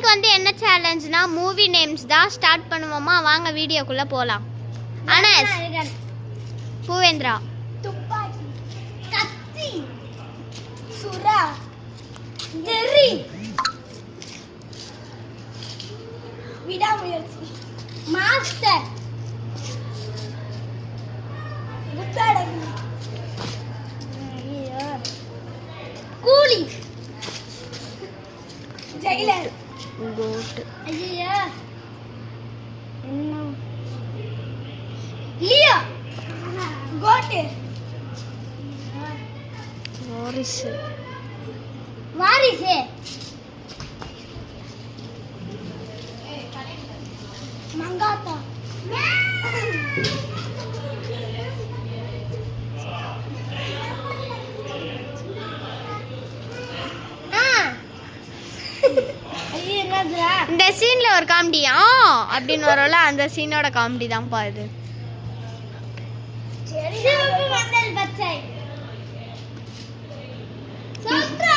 வந்து என்ன சேலஞ்ச்னா movie names தான் ஸ்டார்ட் பண்ணுவோமா வாங்க வீடியோக்குள்ள போலாம் அனஸ் பூவேந்திரா துப்பாக்கி கத்தி சுறா தெரி விடாமுயற்சி மாஸ்டர் புத்தடகு கூலி ஜெயிலர் கோட் ஐயா என்ன லியோ கோட் வாரிசு வாரிசு மங்காத்தா இந்த சீன்ல ஒரு காமெடி அப்படின்னு வரல அந்த சீனோட காமெடி தான் பாரு சிவப்பு மஞ்சள் பச்சை சொல்றா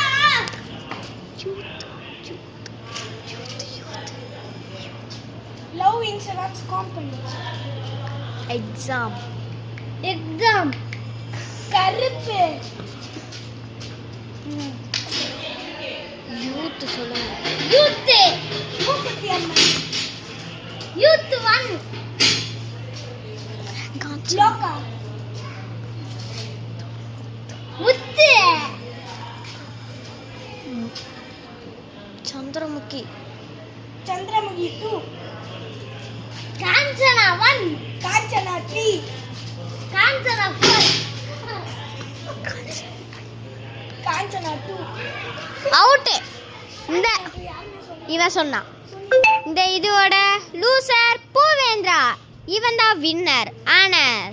லவ் இன்சூரன்ஸ் கம்பெனி எக்ஸாம் கருப்பு யூத் சொல்லுங்க யூத் மூக்குத்தி அம்மா யூத் 1 லோகா முத்து சந்திரமுகி 2 காஞ்சனா 1 காஞ்சனா 3 காஞ்சனா 4 காஞ்சனா 2 அவுட் இந்த இவன் சொன்னான் இந்த இதோட லூசர் பூவேந்திரா இவன் தான் வின்னர் ஆனஸ்